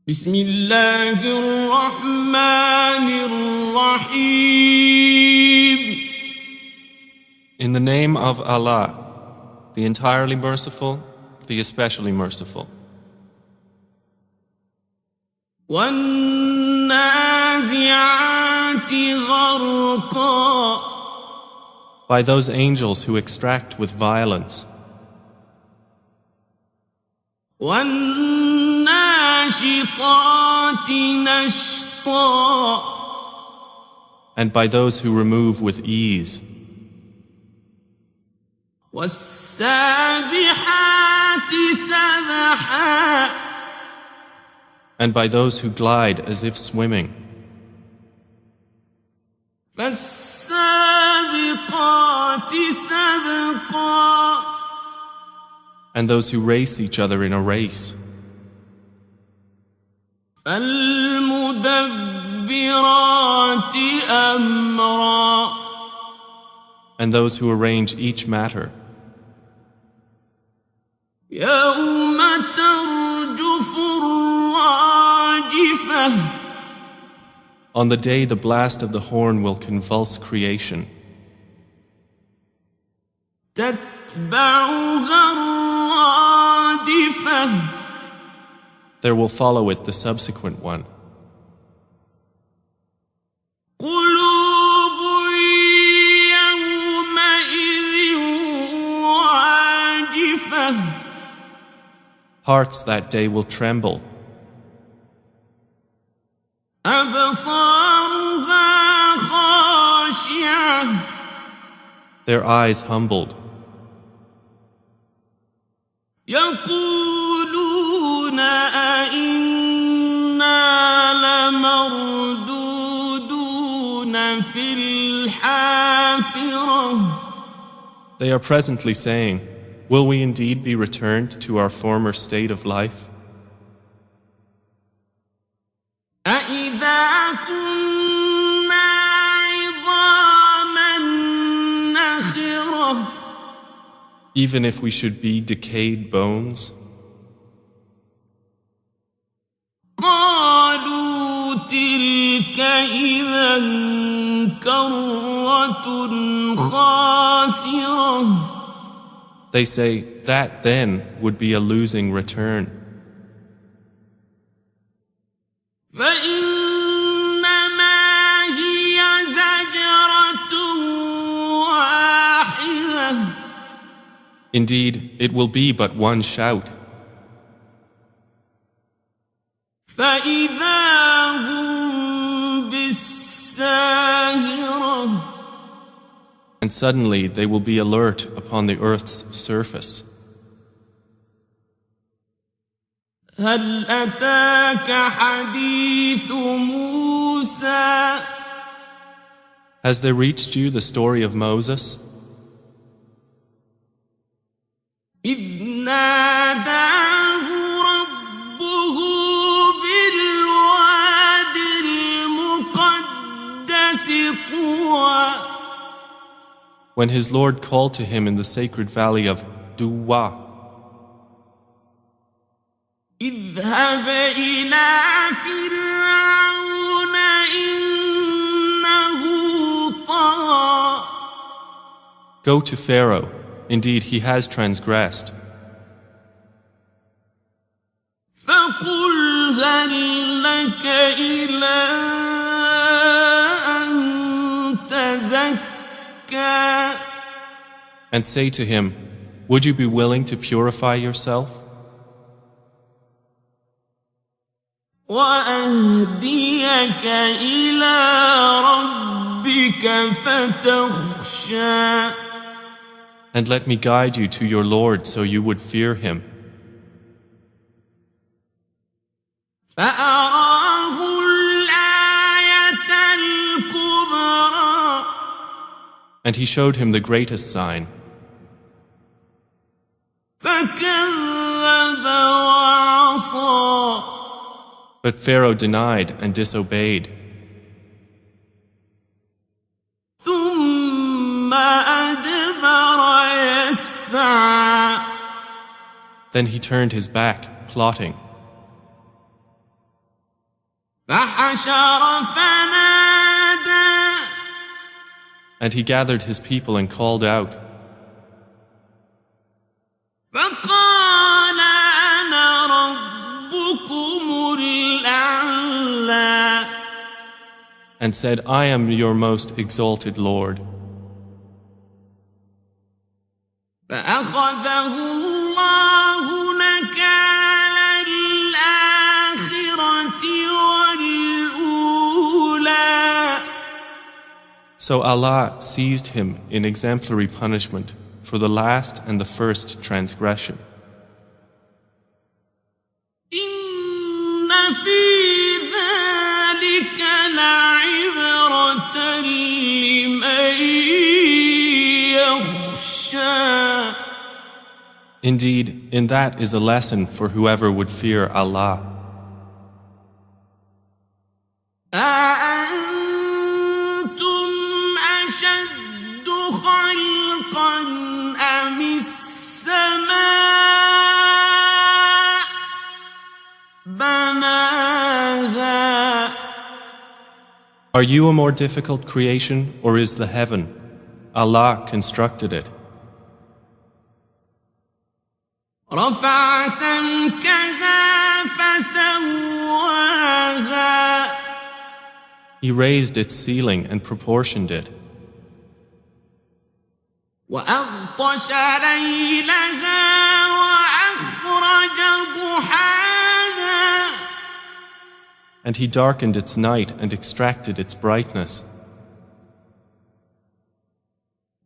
بسم الله الرحمن الرحيم. In the name of Allah, the entirely merciful, the especially merciful. والنازعات غرقا. By those angels who extract with violence. والناشطات نشطا. And by those who remove with ease. والسابحات سبحا. And by those who glide as if swimming. فالسابقات سبقا. And those who race each other in a race. فالمدبرات أمرا. And those who arrange each matter. يوم ترجف الراجفة. On the day the blast of the horn will convulse creation. تتبعها الرادفة. There will follow it the subsequent one. قلوب يومئذ واجفة. Hearts that day will tremble. أبصارها خاشعة. Their eyes humbled. يقولون أئنا لمردودون في الحافرة. They are presently saying, will we indeed be returned to our former state of life? أإذا كنا عظاما نخرة. Even if we should be decayed bones? قالوا تلك إذا كرة خاسرة. They say, that then would be a losing return. فإنما هي زجرة واحدة. Indeed, it will be but one shout. فإذا هم بالساهرة. And suddenly they will be alert upon the earth's surface. هل أتاك حديث موسى. Has there reached you the story of Moses? إذ ناداه ربه بالواد المقدس طوى. When his Lord called to him in the sacred valley of Duwa, اذهب إلى فرعون إنه طغى. go to Pharaoh, indeed he has transgressed. فقل هل لك إلى أن تزكى. And say to him, would you be willing to purify yourself? وأهديك إلى ربك فتخشى. And let me guide you to your Lord so you would fear him. فأراه الآية الكبرى. And he showed him the greatest sign. فكذب وعصى. But Pharaoh denied and disobeyed. ثم أدبر يسعى. Then he turned his back, plotting. فحشر فنادى And he gathered his people and called out, فقال أنا ربكم الأعلى and said, I am your most exalted Lord. فأخذه الله نكال الآخرة والأولى So Allah seized him in exemplary punishment for the last and the first transgression. إن في ذلك لعبرة لمن يخشى Indeed, in that is a lesson for whoever would fear Allah. أأنتم أشد خلقا أم السماء بناها Are you a more difficult creation, or is the heaven? Allah constructed it. رفع سمكها فسواها He raised its ceiling and proportioned it. وأغطش ليلها وأخرج ضحاها And he darkened its night and extracted its brightness.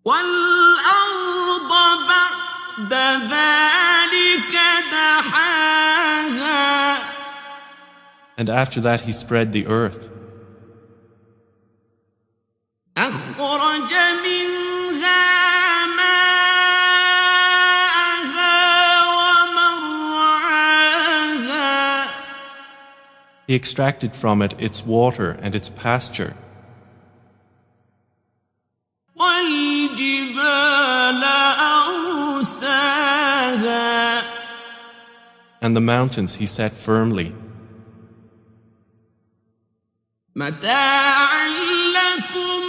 والأرض بعد ذلك دحاها And after that he spread the earth. أخرج منها ماءها ومرعاها He extracted from it its water and its pasture. والجبال أرساها And the mountains he set firmly. متاعا لكم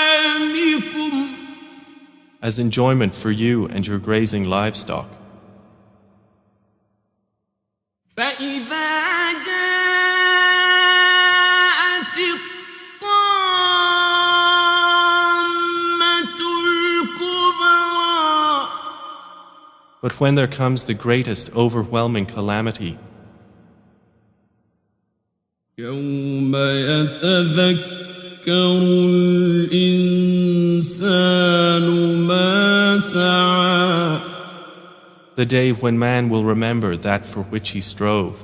ولأنعامكم As enjoyment for you and your grazing livestock. فإذا جاءت الطامة الكبرى But when there comes the greatest overwhelming calamity, يوم يتذكر الإنسان ما سعى the day when man will remember that for which he strove,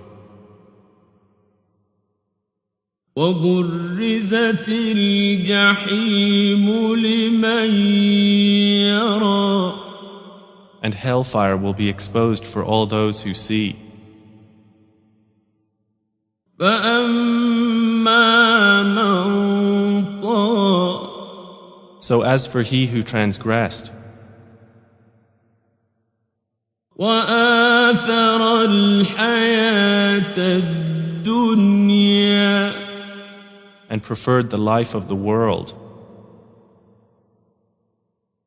وبرزت الجحيم لمن يرى and hellfire will be exposed for all those who see. فأما من طغى So as for he who transgressed, وآثر الحياة الدنيا and preferred the life of the world,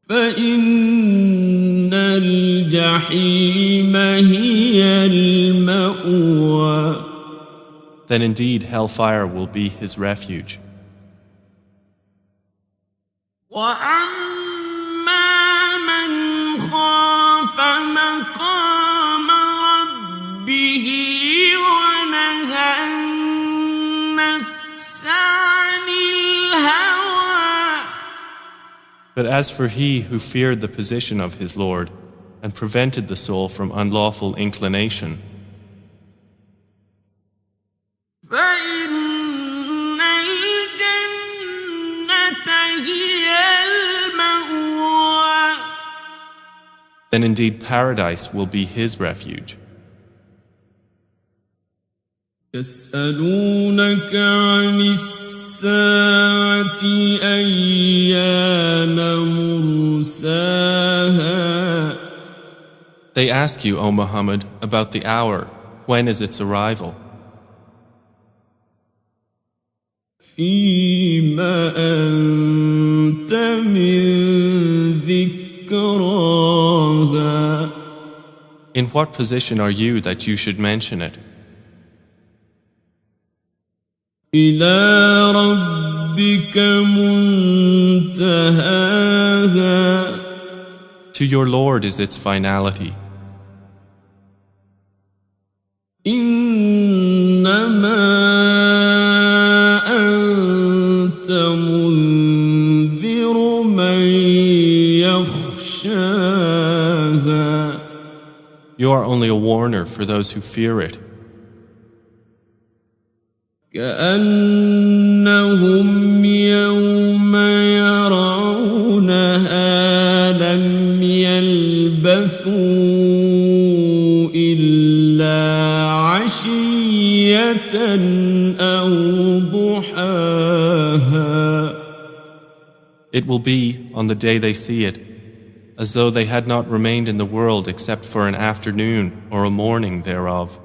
فإن الجحيم هي المأوى then indeed hellfire will be his refuge. وأما من خاف مقام ربه ونهى النفس عن الهوى But as for he who feared the position of his Lord and prevented the soul from unlawful inclination, فإن الجنة هي المأوى then indeed paradise will be his refuge. يسألونك عن الساعة أيان مرساها They ask you, O Muhammad, about the hour, when is its arrival? فيما أنت من ذكراها In what position are you that you should mention it? إلى ربك منتهاها To your Lord is its finality. إنما أنت منذر من يخشاها You are only a warner for those who fear it. كأنهم يوم يرونها لم يلبثوا إلا عشية أو ضحاها It will be, on the day they see it, as though they had not remained in the world except for an afternoon or a morning thereof.